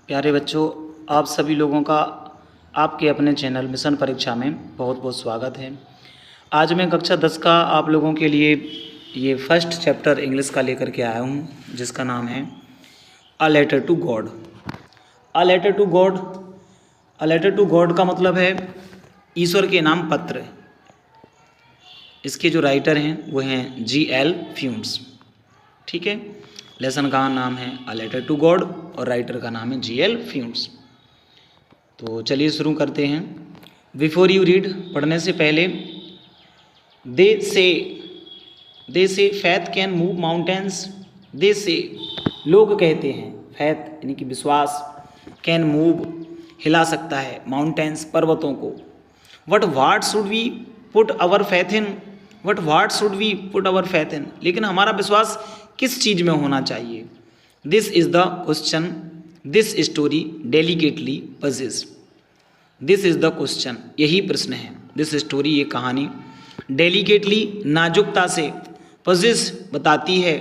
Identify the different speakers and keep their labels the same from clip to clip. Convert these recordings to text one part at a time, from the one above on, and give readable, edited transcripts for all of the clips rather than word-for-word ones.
Speaker 1: प्यारे बच्चों, आप सभी लोगों का आपके अपने चैनल मिशन परीक्षा में बहुत बहुत स्वागत है। आज मैं कक्षा 10 का आप लोगों के लिए ये फर्स्ट चैप्टर इंग्लिश का लेकर के आया हूँ, जिसका नाम है a letter to God. A letter to God, a letter to God का मतलब है ईश्वर के नाम पत्र। इसके जो राइटर हैं वो हैं G.L. फ्यूम्स। ठीक है, लेसन का नाम है अ लेटर टू गॉड और राइटर का नाम है G.L. फ्यूम्स। तो चलिए शुरू करते हैं। बिफोर यू रीड, पढ़ने से पहले, दे से फैथ कैन मूव माउंटेन्स। दे से लोग कहते हैं, फैथ यानी कि विश्वास, कैन मूव हिला सकता है, माउंटेन्स पर्वतों को। What should we put our faith in, what should we put our faith in, लेकिन हमारा विश्वास किस चीज़ में होना चाहिए। This is the question this story delicately poses. This is the question, यही प्रश्न है। दिस स्टोरी, ये कहानी, डेलिकेटली नाजुकता से, पजेस बताती है,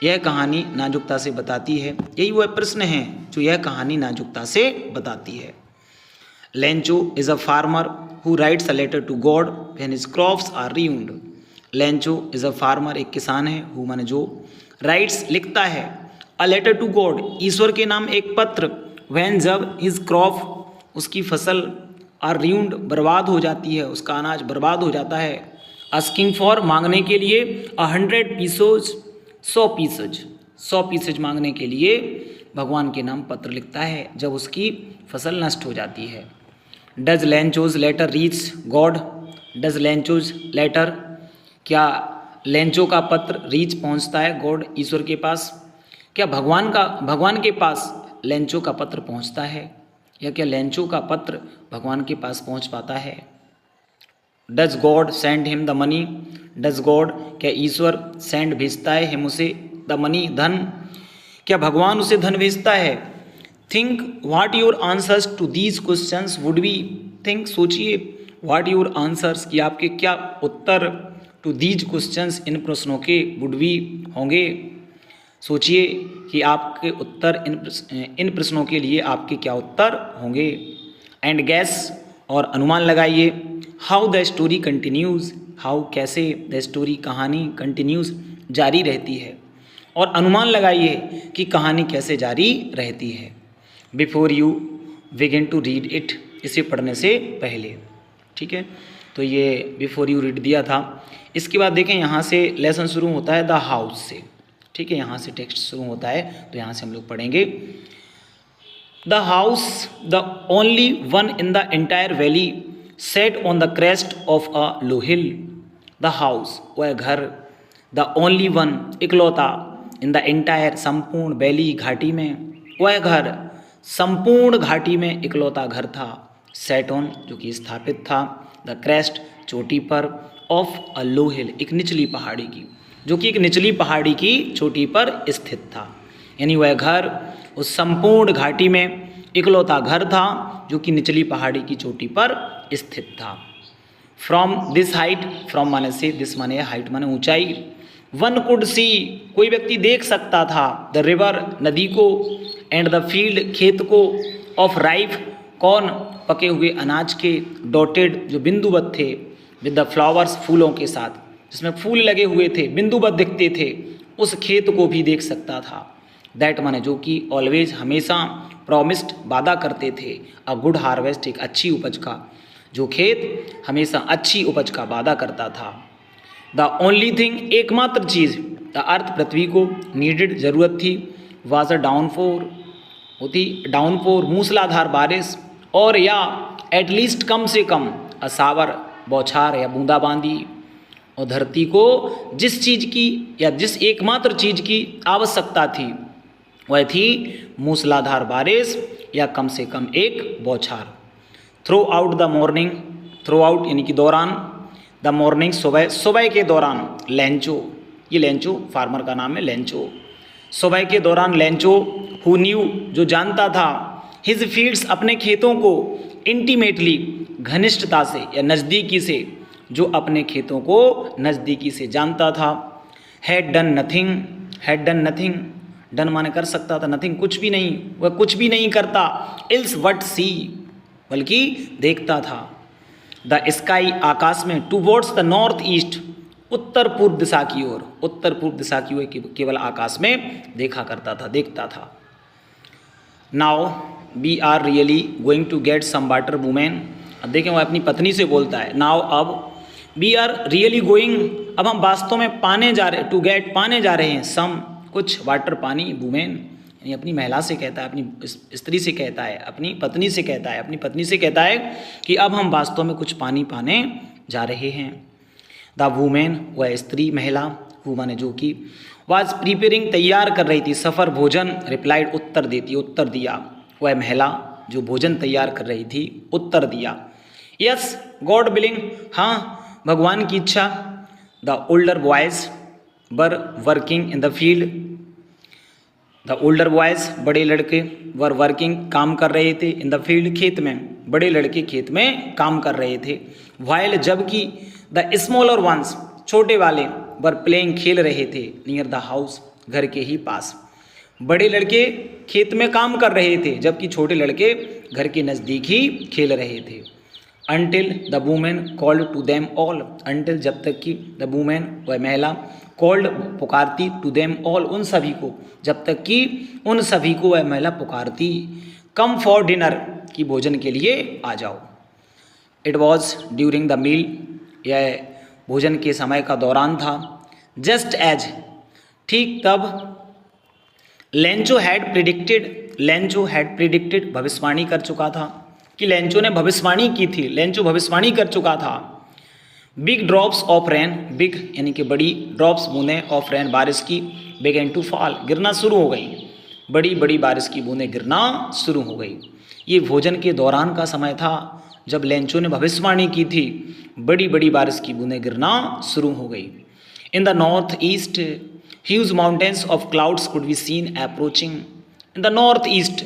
Speaker 1: यह कहानी नाजुकता से बताती है। यही वह प्रश्न है जो यह कहानी नाजुकता से बताती है। Lencho is a farmer who writes a letter to God when his crops are ruined. Lencho is a farmer, एक किसान है, हु माने जो, राइट्स लिखता है, अ लेटर टू गॉड ईश्वर के नाम एक पत्र, व्हेन जब हिज क्रॉप उसकी फसल, आर रियून्ड बर्बाद हो जाती है, उसका अनाज बर्बाद हो जाता है, आस्किंग फॉर मांगने के लिए, 100 पीसोज 100 पीसेज मांगने के लिए भगवान के नाम पत्र लिखता है जब उसकी फसल नष्ट हो जाती है। Does Lencho's letter reach God, does Lencho's letter, क्या लेंचो का पत्र रीच पहुंचता है गॉड, ईश्वर के पास, क्या भगवान के पास लेंचो का पत्र पहुंचता है, या क्या लेंचो का पत्र भगवान के पास पहुंच पाता है। Does God send him the money, does God, क्या ईश्वर सेंड भेजता है, हिम उसे, द मनी धन, क्या भगवान उसे धन भेजता है। Think what your answers to these questions would be, think सोचिए, व्हाट योर आंसर्स, कि आपके क्या उत्तर, टू दीज क्वेश्चंस, इन प्रश्नों के, वुड बी होंगे, सोचिए कि आपके उत्तर इन प्रश्नों के लिए आपके क्या उत्तर होंगे। एंड गैस, और अनुमान लगाइए, how the story continues, how कैसे, द स्टोरी कहानी, कंटिन्यूज़ जारी रहती है, और अनुमान लगाइए कि कहानी कैसे जारी रहती है। Before you begin to read it, इसे पढ़ने से पहले। ठीक है, तो ये बिफोर यू रीड दिया था। इसके बाद देखें, यहाँ से लेसन शुरू होता है द हाउस से। ठीक है, यहाँ से टेक्स्ट शुरू होता है, तो यहाँ से हम लोग पढ़ेंगे। The house, the only one in the entire valley, set on the crest of a low hill. The house, वह घर, द ओनली वन, इकलौता, इन द एंटायर, संपूर्ण, वैली, घाटी में, वह घर, संपूर्ण घाटी में इकलौता घर था, सेट ऑन, जो कि स्थापित था, द क्रेस्ट, चोटी पर, ऑफ अ लो हिल, एक निचली पहाड़ी की, जो कि एक निचली पहाड़ी की चोटी पर स्थित था। यानी वह घर उस संपूर्ण घाटी में इकलौता घर था जो कि निचली पहाड़ी की चोटी पर स्थित था। फ्रॉम दिस हाइट, फ्रॉम माने से, दिस माने हाइट माने ऊंचाई, वन कुड सी, कोई व्यक्ति देख सकता था, द रिवर, नदी को, एंड द फील्ड, खेत को, ऑफ राइफ, कौन, पके हुए अनाज के, डॉटेड, जो बिंदुबद्ध थे, विद द फ्लावर्स, फूलों के साथ, जिसमें फूल लगे हुए थे, बिंदुबद्ध दिखते थे, उस खेत को भी देख सकता था। दैट माने जो कि, ऑलवेज, हमेशा, प्रॉमिस्ड, वादा करते थे, अ गुड हार्वेस्ट, एक अच्छी उपज का, जो खेत हमेशा अच्छी उपज का वादा करता था। द ओनली थिंग, एकमात्र चीज़, द अर्थ, पृथ्वी को, नीडेड, जरूरत थी, वाज अ डाउनफोर, होती डाउनफोर, मूसलाधार बारिश, और या एटलीस्ट, कम से कम, अ सावर, बौछार या बूंदाबांदी, और धरती को जिस चीज़ की या जिस एकमात्र चीज़ की आवश्यकता थी वह थी मूसलाधार बारिश या कम से कम एक बौछार। Through out the morning, through out यानी कि दौरान, द मॉर्निंग, सुबह, सुबह के दौरान, लेंचो, ये लेंचो फार्मर का नाम है, लेंचो, सुबह के दौरान लेंचो, हु न्यू, जो जानता था, हिज फील्ड्स, अपने खेतों को, इंटीमेटली, घनिष्ठता से या नज़दीकी से, जो अपने खेतों को नज़दीकी से जानता था, हैड डन नथिंग, डन माने कर सकता था, नथिंग कुछ भी नहीं, वह कुछ भी नहीं करता, इल्स वट सी बल्कि देखता था, द स्काई आकाश में, टूवर्ड्स द नॉर्थ ईस्ट उत्तर पूर्व दिशा की ओर, उत्तर पूर्व दिशा की ओर केवल आकाश में देखा करता था, देखता था। Now we are really going to get some water women, अब देखें वह अपनी पत्नी से बोलता है, नाउ अब वी आर रियली गोइंग, अब हम वास्तव में पाने जा रहे, टू गेट पाने जा रहे हैं, सम कुछ, वाटर पानी, वुमेन यानी अपनी महिला से कहता है, अपनी स्त्री से कहता है, अपनी पत्नी से कहता है, अपनी पत्नी से कहता है कि अब हम वास्तव में कुछ पानी पाने जा रहे हैं। द वुमेन वह स्त्री, महिला, हु माने जो कि, वाज प्रिपेयरिंग तैयार कर रही थी, सफ़र भोजन, रिप्लाइड उत्तर देती, उत्तर दिया, वह महिला जो भोजन तैयार कर रही थी उत्तर दिया, यस गॉड विलिंग, हाँ भगवान की इच्छा। The older boys were working in the field, the older boys बड़े लड़के, वर वर्किंग काम कर रहे थे, इन द फील्ड खेत में, बड़े लड़के खेत में काम कर रहे थे, वाइल जबकि द स्मॉलर वंस छोटे वाले वर प्लेइंग खेल रहे थे, नियर द हाउस घर के ही पास, बड़े लड़के खेत में काम कर रहे थे जबकि छोटे लड़के घर के नज़दीक ही खेल रहे थे। Until the women called to them all, until जब तक कि द वुमेन वह महिला कॉल्ड पुकारती, टू देम ऑल उन सभी को, जब तक कि उन सभी को वह महिला पुकारती, कम फॉर डिनर कि भोजन के लिए आ जाओ। It was during the meal, यह भोजन के समय का दौरान था। जस्ट एज ठीक तब, Lencho had predicted, Lencho had predicted भविष्यवाणी कर चुका था, कि लेंचो ने भविष्यवाणी की थी, लेंचो भविष्यवाणी कर चुका था। Big drops of rain, big यानी कि बड़ी, ड्रॉप्स बूंदें, ऑफ रेन बारिश की, बिगेन टू फॉल गिरना शुरू हो गई, बड़ी बड़ी बारिश की बूंदें गिरना शुरू हो गई। ये भोजन के दौरान का समय था जब लेंचो ने भविष्यवाणी की थी, बड़ी बड़ी बारिश की बूंदें गिरना शुरू हो गई। In the north east huge mountains of clouds could be seen approaching, in the north east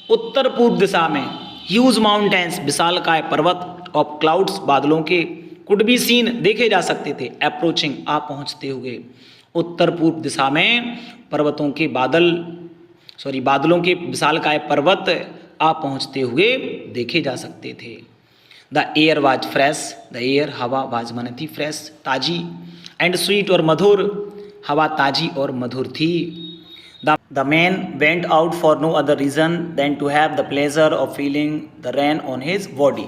Speaker 1: उत्तर पूर्व दिशा में, ह्यूज माउंटेन्स विशालकाय पर्वत, ऑफ क्लाउड्स बादलों के, कुड बी सीन देखे जा सकते थे, अप्रोचिंग आ पहुँचते हुए, उत्तर पूर्व दिशा में पर्वतों के बादल, बादलों के विशालकाय पर्वत आ पहुँचते हुए देखे जा सकते थे। The air was fresh, the air हवा, वाज माने थी, फ्रेश ताजी, एंड स्वीट और मधुर, हवा ताजी और मधुर थी। The man went out for no other reason than to have the pleasure of feeling the rain on his body.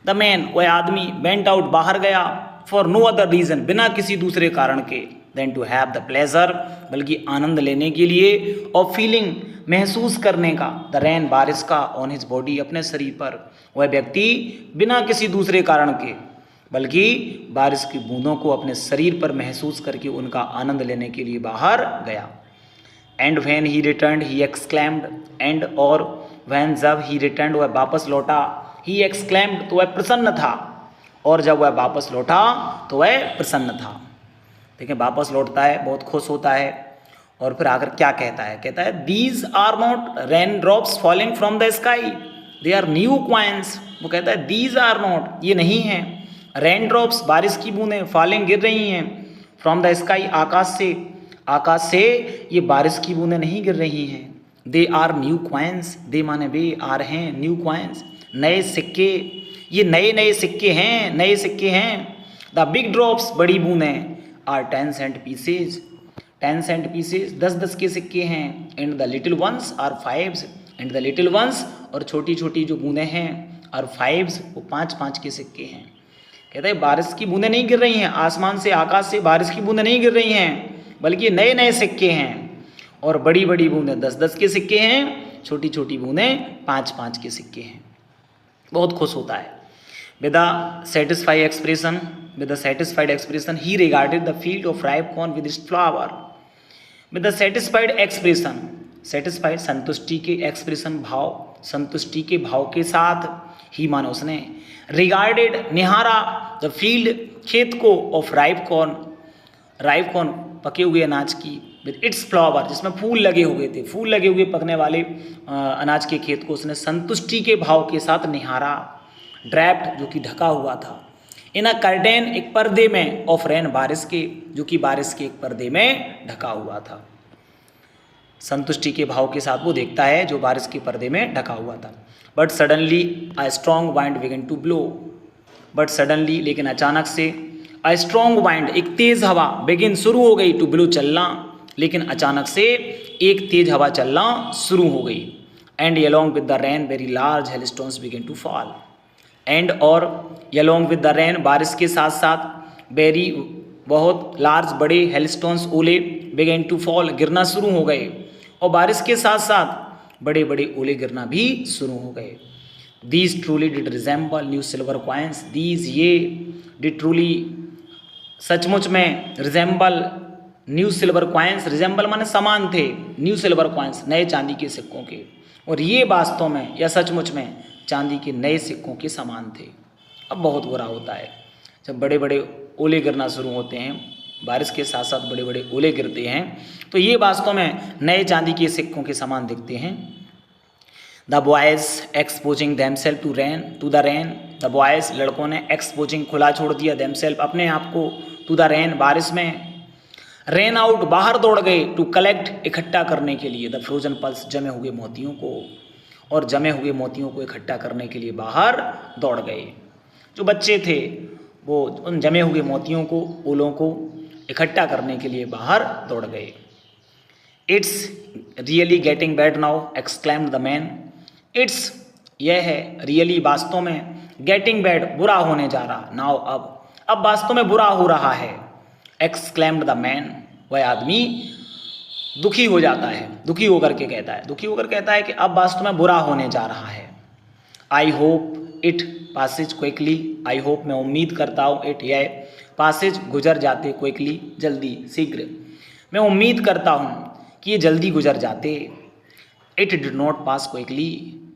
Speaker 1: The man वह आदमी, वेंट आउट बाहर गया, फॉर नो अदर रीजन बिना किसी दूसरे कारण के, than to have the pleasure बल्कि आनंद लेने के लिए, और फीलिंग महसूस करने का, द रेन बारिश का, ऑन हिज बॉडी अपने शरीर पर, वह व्यक्ति बिना किसी दूसरे कारण के बल्कि बारिश की बूंदों को अपने शरीर पर महसूस करके उनका आनंद लेने के लिए बाहर गया। And when he returned he exclaimed, and और व्हेन जब ही रिटर्न्ड वह वापस लौटा, ही एक्सक्लेम्ड तो वह प्रसन्न था, और जब वह वापस लौटा तो वह प्रसन्न था। देखिए वापस लौटता है, बहुत खुश होता है, और फिर आकर क्या कहता है, कहता है these are not rain drops falling from the sky, they are new coins. वो कहता है दीज आर नॉट, ये नहीं है, रेन ड्रॉप्स बारिश की बूंदें, फॉलिंग गिर रही हैं, फ्रॉम द स्काई आकाश से, आकाश से ये बारिश की बूंदें नहीं गिर रही हैं। दे आर न्यू क्वाइंस, दे माने वे, आर हैं, न्यू क्वाइंस नए सिक्के, ये नए नए सिक्के हैं, नए सिक्के हैं। द बिग ड्रॉप्स बड़ी बूंदें, are 10 cent pieces, 10 cent pieces 10-10 के सिक्के हैं। And the little ones are 5s, and the little ones और छोटी छोटी जो बूंदें हैं, आर 5s वो 5-5 के सिक्के हैं। कहते हैं बारिश की बूंदें नहीं गिर रही हैं, आसमान से, आकाश से बारिश की बूंदें नहीं गिर रही हैं, बल्कि नए नए सिक्के हैं, और बड़ी बड़ी बूंदें 10-10 के सिक्के हैं, छोटी छोटी बूंदें 5-5 के सिक्के हैं। बहुत खुश होता है। With a satisfied expression, with a satisfied expression he regarded the field of ripe corn with its flower. with a satisfied expression, satisfied संतुष्टि के, expression भाव, संतुष्टि के भाव के साथ ही मानो उसने, regarded निहारा, the field खेत को, of ripe corn, ripe corn पके हुए अनाज की, with its flower जिसमें फूल लगे हुए थे, फूल लगे हुए पकने वाले अनाज के खेत को उसने संतुष्टि के भाव के साथ निहारा। ड्रैप्ड जो कि ढका हुआ था, इन अ कर्टेन एक पर्दे में, ऑफ रेन बारिश के, जो कि बारिश के एक पर्दे में ढका हुआ था। संतुष्टि के भाव के साथ वो देखता है जो बारिश के पर्दे में ढका हुआ था। But suddenly a strong wind began to blow, but suddenly लेकिन अचानक से, अ स्ट्रॉन्ग वाइंड एक तेज हवा, बिगिन शुरू हो गई, टू ब्लो चलना, लेकिन अचानक से एक तेज हवा चलना शुरू हो गई। And along with the rain very large hailstones began to fall, and और along with the rain बारिश के साथ साथ वेरी बहुत लार्ज बड़े हेलस्टोन्स ओले बिगेन टू फॉल गिरना शुरू हो गए, और बारिश के साथ साथ बड़े बड़े ओले गिरना भी शुरू हो गए। These truly did resemble new silver coins, these ये डिड ट्रूली सचमुच में, resemble new silver coins, resemble माने समान थे, न्यू सिल्वर कॉइन्स नए चांदी के सिक्कों के, और ये वास्तव में या सचमुच में चांदी के नए सिक्कों के समान थे। अब बहुत बुरा होता है जब बड़े बड़े ओले गिरना शुरू होते हैं, बारिश के साथ साथ बड़े बड़े ओले गिरते हैं, तो ये वास्तव में नए चांदी के सिक्कों के समान दिखते हैं। The boys exposing themselves to the rain, the boys लड़कों ने एक्सपोजिंग खुला छोड़ दिया, देमसेल्फ अपने आप को, टू द रेन बारिश में, रेन आउट बाहर दौड़ गए, टू कलेक्ट इकट्ठा करने के लिए, द फ्रोजन पल्स जमे हुए मोतियों को, और जमे हुए मोतियों को इकट्ठा करने के लिए बाहर दौड़ गए। जो बच्चे थे वो उन जमे हुए मोतियों को, ओलों को इकट्ठा करने के लिए बाहर दौड़ गए। It's really getting bad now exclaimed the man, it's यह है, रियली वास्तव में, गेटिंग बैड बुरा होने जा रहा, नाउ अब वास्तव में बुरा हो रहा है, एक्सक्लेम्ड द मैन वह आदमी दुखी हो जाता है, दुखी होकर के कहता है, दुखी होकर कहता है कि अब वास्तव में बुरा होने जा रहा है। I hope it Passage quickly, I hope मैं उम्मीद करता हूँ, इट यह पासेज गुजर जाते, क्विकली जल्दी शीघ्र, मैं उम्मीद करता हूँ कि ये जल्दी गुजर जाते। It did not pass quickly,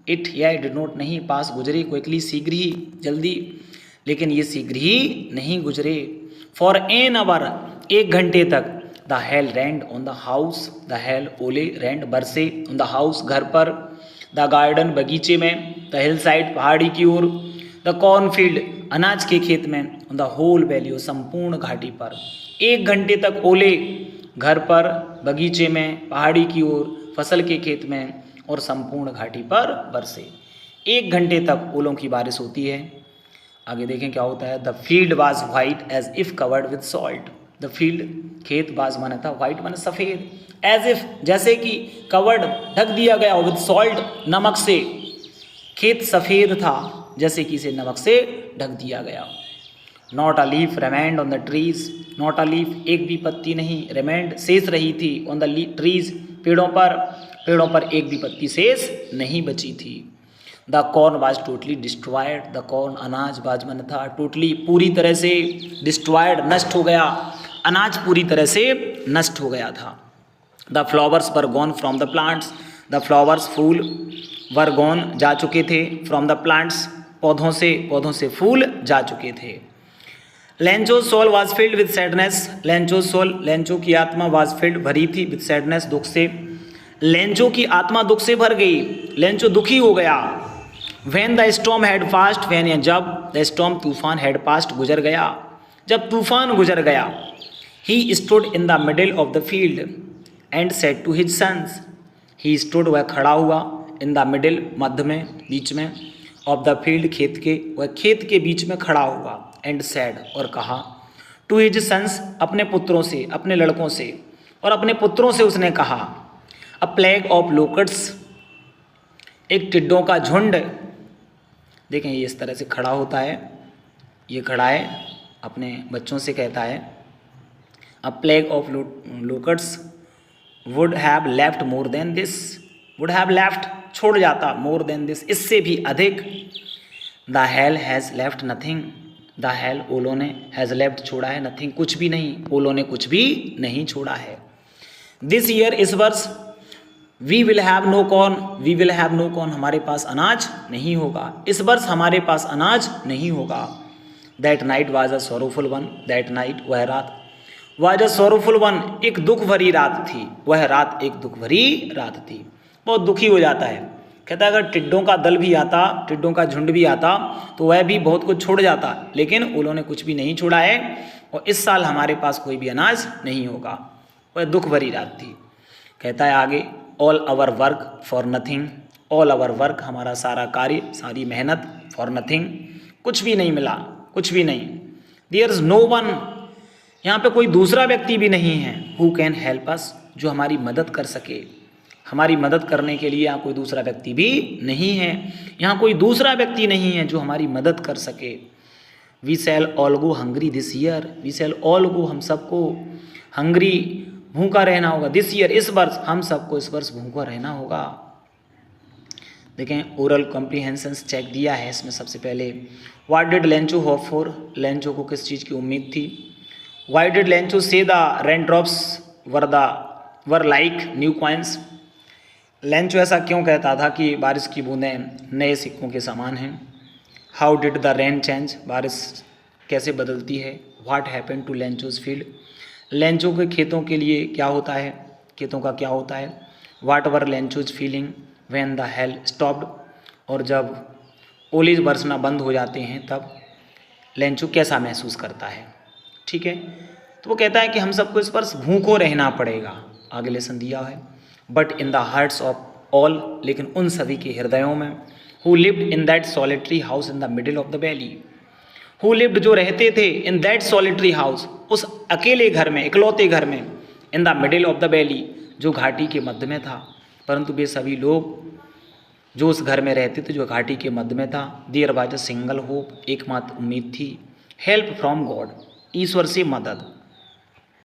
Speaker 1: it यह डिड नॉट नहीं, पास गुजरे, क्विकली शीघ्र ही, जल्दी, लेकिन ये शीघ्र ही नहीं गुजरे। फॉर एन आवर एक घंटे तक, the hail rained on the house, the hail ओले रेंड बरसे, ऑन द हाउस घर पर, द गार्डन बगीचे में, द हिल साइड पहाड़ी की ओर, द कॉर्नफील्ड अनाज के खेत में, ऑन द होल वैली संपूर्ण घाटी पर। एक घंटे तक ओले घर पर, बगीचे में, पहाड़ी की ओर, फसल के खेत में और संपूर्ण घाटी पर बरसे। एक घंटे तक ओलों की बारिश होती है। आगे देखें क्या होता है। The field was white as if covered with salt, the field खेत वाज माना था, वाइट माना सफ़ेद, एज इफ जैसे कि, कवर्ड ढक दिया गया, विद सॉल्ट नमक से, खेत सफ़ेद था जैसे कि इसे नमक से ढक दिया गया। Not a leaf remained on the trees, not a leaf एक भी पत्ती नहीं, रिमेंड शेष रही थी, ऑन द ट्रीज पेड़ों पर एक भी पत्ती शेष नहीं बची थी। The corn was totally destroyed, the corn अनाज वाज मन था, टोटली पूरी तरह से, डिस्ट्रॉयड नष्ट हो गया, अनाज पूरी तरह से नष्ट हो गया था। The flowers were gone from the plants, the flowers फूल, वर गॉन जा चुके थे, फ्रॉम द प्लांट्स पौधों से फूल जा चुके थे। Lencho soul was filled with sadness, Lencho soul Lencho की आत्मा वाज फिल्ड भरी थी, विद सैडनेस दुख से, लेंचो की आत्मा दुख से भर गई, लेंचो दुखी हो गया। When the storm had passed, when या जब, the storm तूफान had passed गुजर गया, जब तूफान गुजर गया, he stood in the middle of the field and said to his sons, he stood वह खड़ा हुआ, in the middle मध्य में, बीच में, of the field खेत के, वह खेत के बीच में खड़ा हुआ, and said और कहा, to his sons अपने पुत्रों से, अपने लड़कों से, और अपने पुत्रों से उसने कहा, a plague of locusts एक टिड्डों का झुंड। देखें ये इस तरह से खड़ा होता है, ये खड़ा है, अपने बच्चों से कहता है, a plague of locusts would have left more than this, would have left छोड़ जाता, मोर देन दिस इससे भी अधिक, the hail has left nothing, the hail ओलों ने, हैज़ लेफ्ट छोड़ा है, नथिंग कुछ भी नहीं, ओलों ने कुछ भी नहीं छोड़ा है। दिस ईयर इस वर्ष, we will have no corn, we will have no corn हमारे पास अनाज नहीं होगा, इस वर्ष हमारे पास अनाज नहीं होगा। That night was a sorrowful one, that night वह रात, वाज अ सोरोफुल वन एक दुख भरी रात थी, वह रात एक दुख भरी रात थी। बहुत दुखी हो जाता है, कहता है अगर टिड्डों का दल भी आता, टिड्डों का झुंड भी आता तो वह भी बहुत कुछ छोड़ जाता, लेकिन उन्होंने कुछ भी नहीं छोड़ा है और इस साल हमारे पास कोई भी अनाज नहीं होगा। वह दुख भरी रात थी। कहता है आगे, all our work for nothing, all our work हमारा सारा कार्य, सारी मेहनत, फॉर नथिंग कुछ भी नहीं मिला, कुछ भी नहीं। देयर इज नो वन, यहाँ पे कोई दूसरा व्यक्ति भी नहीं है, हु कैन हेल्प अस, जो हमारी मदद कर सके। हमारी मदद करने के लिए यहाँ कोई दूसरा व्यक्ति भी नहीं है, यहाँ कोई दूसरा व्यक्ति नहीं है जो हमारी मदद कर सके। We shall all go hungry this year, we shall all go हम सबको हंग्री भूखा रहना होगा, दिस ईयर इस वर्ष, हम सबको इस वर्ष भूखा रहना होगा। देखें ओरल कॉम्प्रीहेंशंस चेक दिया है इसमें। सबसे पहले what did Lencho hope for, Lencho को किस चीज़ की उम्मीद थी। वाई डिड लेंचो से the rain drops were like new coins, Lencho ऐसा क्यों कहता था कि बारिश की बूंदें नए सिक्कों के समान हैं। How did the rain change, बारिश कैसे बदलती है। What happen to Lencho's field, Lencho के खेतों के लिए क्या होता है, खेतों का क्या होता है। What were Lencho's feeling when the hell stopped, और जब ओले बरसना बंद हो जाते हैं तब लेंचो कैसा महसूस करता है। ठीक है, तो वो कहता है कि हम सबको इस वर्ष भूखों रहना पड़ेगा, आगे लेसन दिया है। But in the hearts of all, लेकिन उन सभी के हृदयों में, who lived in that solitary house in the middle of the valley, who lived जो रहते थे, इन दैट सॉलिटरी हाउस उस अकेले घर में, इकलौते घर में, in the middle of the valley जो घाटी के मध्य में था। परंतु वे सभी लोग जो उस घर में रहते थे जो घाटी के मध्य में था, there was a single hope, एकमात्र उम्मीद थी, हेल्प फ्रॉम गॉड, ईश्वर से मदद।